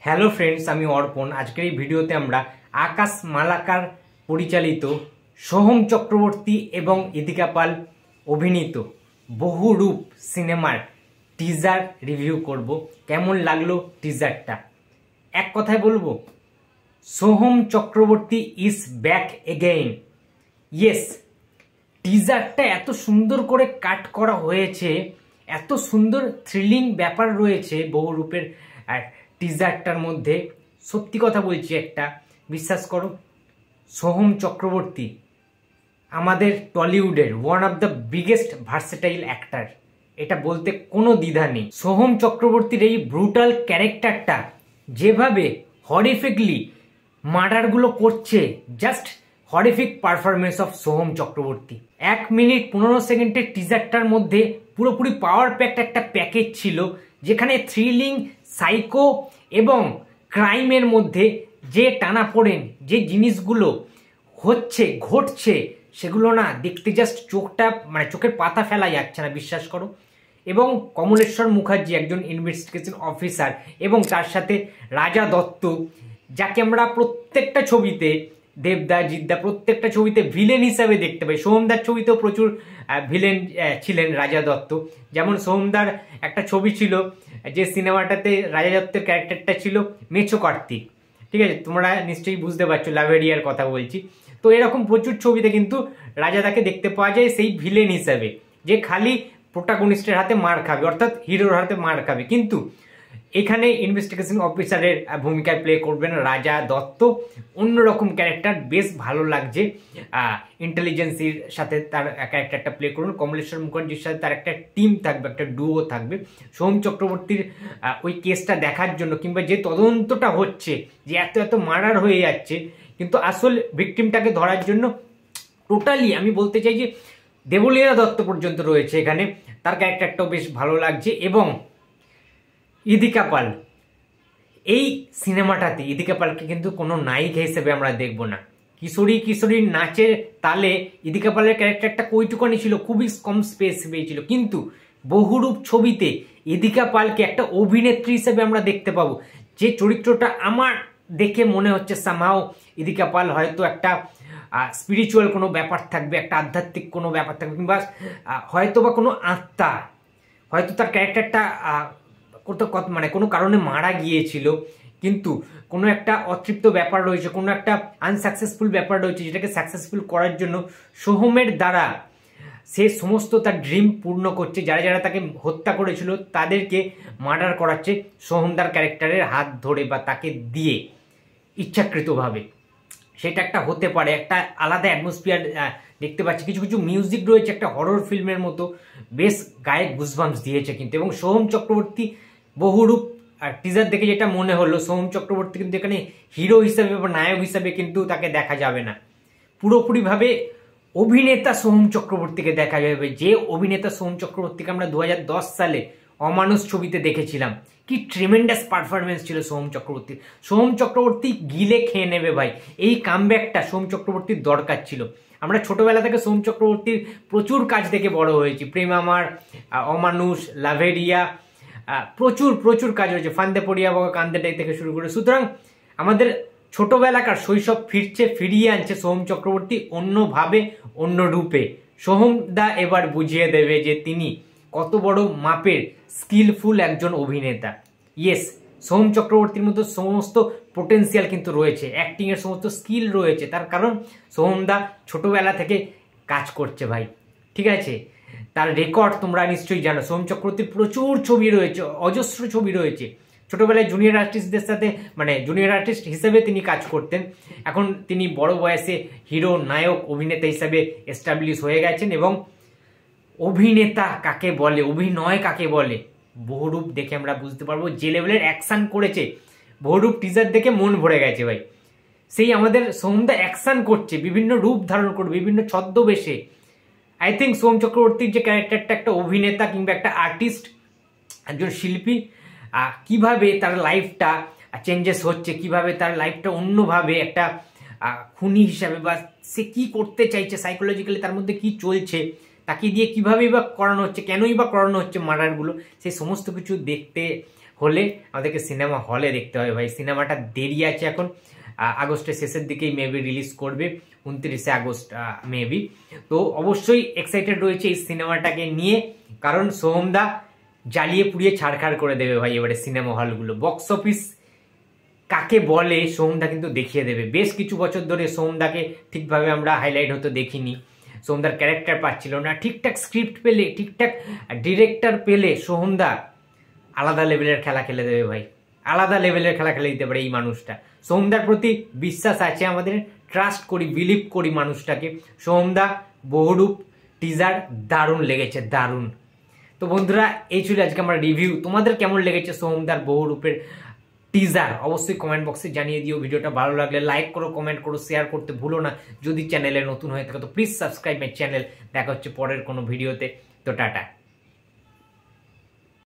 Hello friends, আমি অর্পণ। আজকের এই ভিডিওতে আমরা আকাশ মালাকার পরিচালিত, সোহম চক্রবর্তী এবং ইদিকা পাল অভিনীত বহুরূপ সিনেমার টিজার রিভিউ করব। কেমন লাগলো টিজারটা? এক কথায় বলবো, Soham Chakraborty is back again. Yes, টিজারটা এত সুন্দর করে কাট করা হয়েছে, এত সুন্দর থ্রিলিং ব্যাপার রয়েছে বহুরূপের টিজারটার মধ্যে। সত্যি কথা বলছি, একটা বিশ্বাস করো, সোহম চক্রবর্তী আমাদের টলিউডের one of the biggest versatile actor, এটা বলতে কোনো দ্বিধা নেই। সোহম চক্রবর্তীর এই ব্রুটাল ক্যারেক্টারটা যেভাবে হরিফিকলি মার্ডারগুলো করছে, just horrific performance of Soham Chakraborty. 1 minute 15 সেকেন্ডের টিজারটার মধ্যে পুরোপুরি পাওয়ার প্যাকড একটা প্যাকেজ ছিল, যেখানে থ্রিলিং, সাইকো এবং ক্রাইমের মধ্যে যে টানাপোড়েন, যে জিনিসগুলো হচ্ছে, ঘটছে, সেগুলো না দেখতে জাস্ট চোখের পাতা ফেলা যাচ্ছে না, বিশ্বাস করো। এবং কমলেশ্বর মুখার্জি একজন ইনভেস্টিগেশন অফিসার, এবং তার সাথে রাজা দত্ত, যাকে আমরা প্রত্যেকটা ছবিতে, দেবদা, জিদ্দা, প্রত্যেকটা ছবিতে ভিলেন হিসাবে দেখতে পাই। সোহমদার ছবিতেও প্রচুর ভিলেন ছিলেন রাজা দত্ত। যেমন সোহমদার একটা ছবি ছিল, যে সিনেমাটাতে রাজা দত্তের ক্যারেক্টারটা ছিল মেছো কার্তিক। ঠিক আছে, তোমরা নিশ্চয়ই বুঝতে পারছো লাভেরিয়ার কথা বলছি। তো এরকম প্রচুর ছবিতে কিন্তু রাজাদাকে দেখতে পাওয়া যায় সেই ভিলেন হিসাবে, যে খালি প্রোটাগনিস্টের হাতে মার খাবে, অর্থাৎ হিরোর হাতে মার খাবে। কিন্তু এখানে ইনভেস্টিগেশন অফিসারের ভূমিকায় প্লে করবেন রাজা দত্ত। অন্যরকম ক্যারেক্টার, বেশ ভালো লাগছে। ইন্টেলিজেন্সির সাথে তার ক্যারেক্টারটা প্লে করুন। কমলেশ্বর মুখার্জির সাথে তার একটা টিম থাকবে, একটা ডুও থাকবে। সোহম চক্রবর্তীর ওই কেসটা দেখার জন্য, কিংবা যে তদন্তটা হচ্ছে, যে এত এত মার্ডার হয়ে যাচ্ছে, কিন্তু আসল ভিকটিমটাকে ধরার জন্য টোটালি আমি বলতে চাই যে দেবলীনা দত্ত পর্যন্ত রয়েছে এখানে। তার ক্যারেক্টারটাও বেশ ভালো লাগছে। এবং ইদিকা পাল, এই সিনেমাটাতে ইদিকা পালকে কিন্তু কোনো নায়িকা হিসেবে আমরা দেখব না। কিশোরীর নাচের তালে ইদিকা পালের ক্যারেক্টারটা কইটুকানি ছিল, খুবই কম স্পেস পেয়েছিল। কিন্তু বহুরূপ ছবিতে ইদিকা পালকে একটা অভিনেত্রী হিসেবে আমরা দেখতে পাবো। যে চরিত্রটা আমার দেখে মনে হচ্ছে সামহাও ইদিকা পাল হয়তো একটা স্পিরিচুয়াল কোনো ব্যাপার থাকবে, একটা আধ্যাত্মিক কোনো ব্যাপার থাকবে, কিংবা হয়তো বা কোনো আত্মা, হয়তো তার ক্যারেক্টারটা মানে কোনো কারণে মারা গিয়েছিল, কিন্তু কোনো একটা অতৃপ্ত ব্যাপার রয়েছে, কোনো একটা আনসাকসেসফুল ব্যাপার রয়েছে, যেটাকে সাকসেসফুল করার জন্য সোহমের দ্বারা সে সমস্ত তার ড্রিম পূর্ণ করছে। যারা যারা তাকে হত্যা করেছিল তাদেরকে মার্ডার করাচ্ছে সোহমদার ক্যারেক্টারের হাত ধরে বা তাকে দিয়ে ইচ্ছাকৃতভাবে। সেটা একটা হতে পারে, একটা আলাদা অ্যাটমসফিয়ার দেখতে পাচ্ছি। কিছু কিছু মিউজিক রয়েছে একটা হরর ফিল্মের মতো, বেশ গায়ে গুজবাম্পস দিয়েছে কিন্তু। এবং সোহম চক্রবর্তী বহুরূপ টিজার দেখে যেটা মনে হলো, সোহম চক্রবর্তী কিন্তু এখানে হিরো হিসাবে বা নায়ক হিসাবে কিন্তু তাকে দেখা যাবে না। পুরোপুরিভাবে অভিনেতা সোহম চক্রবর্তীকে দেখা যাবে, যে অভিনেতা সোহম চক্রবর্তীকে আমরা 2010 সালে অমানুষ ছবিতে দেখেছিলাম। কি ট্রিমেন্ডাস পারফরমেন্স ছিল সোহম চক্রবর্তীর। সোহম চক্রবর্তী গিলে খেয়ে নেবে ভাই। এই কামব্যাকটা সোহম চক্রবর্তীর দরকার ছিল। আমরা ছোটবেলা থেকে সোহম চক্রবর্তীর প্রচুর কাজ দেখে বড় হয়েছি। প্রেম আমার, অমানুষ, লাভেরিয়া, প্রচুর কাজ হয়েছে, ফান্দে পড়িয়া বাবা কান্দেটাই থেকে শুরু করে। সুতরাং আমাদের ছোটবেলাকার শৈশব ফিরিয়ে আনছে সোহম চক্রবর্তী অন্যভাবে, অন্য রূপে। সোহম দা এবার বুঝিয়ে দেবে যে তিনি কত বড় মাপের স্কিলফুল একজন অভিনেতা। ইয়েস, সোহম চক্রবর্তীর মতো সমস্ত পোটেন্সিয়াল কিন্তু রয়েছে, অ্যাক্টিং এর সমস্ত স্কিল রয়েছে। তার কারণ সোহম দা ছোটবেলা থেকে কাজ করছে ভাই। ঠিক আছে, তার রেকর্ড তোমরা নিশ্চয়ই জানো। সোহম চক্রবর্তীর প্রচুর ছবি রয়েছে, অজস্র ছবি রয়েছে। ছোটবেলায় জুনিয়র আর্টিস্টদের সাথে, মানে জুনিয়র আর্টিস্ট হিসেবে তিনি কাজ করতেন। এখন তিনি বড় বয়সে হিরো, নায়ক, অভিনেতা হিসাবে এস্টাবলিশ হয়ে গেছেন। এবং অভিনেতা কাকে বলে, অভিনয় কাকে বলে, বহুরূপ দেখে আমরা বুঝতে পারবো। যে লেভেলের অ্যাকশন করেছে, বহুরূপ টিজার দেখে মন ভরে গেছে ভাই। সেই আমাদের সোহমদা অ্যাকশন করছে, বিভিন্ন রূপ ধারণ করবে, বিভিন্ন ছদ্মবেশে। আই থিঙ্ক সোহম চক্রবর্তীর যে ক্যারেক্টারটা, একটা অভিনেতা কিংবা একটা আর্টিস্ট, একজন শিল্পী, কিভাবে তার লাইফটা চেঞ্জেস হচ্ছে, কিভাবে তার লাইফটা অন্যভাবে একটা খুনি হিসাবে, বা সে কি করতে চাইছে সাইকোলজিক্যালি, তার মধ্যে কি চলছে, তাকে দিয়ে কিভাবেই বা করানো হচ্ছে, কেনই বা করানো হচ্ছে মার্ডারগুলো, সেই সমস্ত কিছু দেখতে হলে আমাদেরকে সিনেমা হলে দেখতে হবে ভাই। সিনেমাটা দেরি আছে এখন, আগস্টের শেষের দিকেই মেবি রিলিজ করবে, 29শে আগস্ট মেবি। তো অবশ্যই এক্সাইটেড রয়েছে এই সিনেমাটাকে নিয়ে, কারণ সোহমদা জ্বালিয়ে পুড়িয়ে ছাড়খাড় করে দেবে ভাই এবারে সিনেমা হলগুলো। বক্স অফিস কাকে বলে সোহমদা কিন্তু দেখিয়ে দেবে। বেশ কিছু বছর ধরে সোহমদাকে ঠিকভাবে আমরা হাইলাইট হতে দেখিনি, সোহমদার ক্যারেক্টার পাচ্ছিল না, ঠিকঠাক স্ক্রিপ্ট পেলে, ঠিকঠাক ডিরেক্টর পেলে সোহমদা আলাদা লেভেলের খেলা খেলে দেবে ভাই, আলাদা লেভেলের খেলা খেলে দিতে পারে এই মানুষটা। সোহমদার প্রতি বিশ্বাস আছে আমাদের, ট্রাস্ট করি, বিলিভ করি মানুষটাকে। সোহমদা বহুরূপ টিজার দারুণ লেগেছে, দারুণ। তো বন্ধুরা, এই ছিল আজকে আমার রিভিউ। তোমাদের কেমন লেগেছে সোহমদার বহুরূপের টিজার অবশ্যই কমেন্ট বক্সে জানিয়ে দিও। ভিডিওটা ভালো লাগলে লাইক করো, কমেন্ট করো, শেয়ার করতে ভুলো না। যদি চ্যানেলে নতুন হয়ে থাকে তো প্লিজ সাবস্ক্রাইব মাই চ্যানেল। দেখা হচ্ছে পরের কোনো ভিডিওতে। তো টাটা।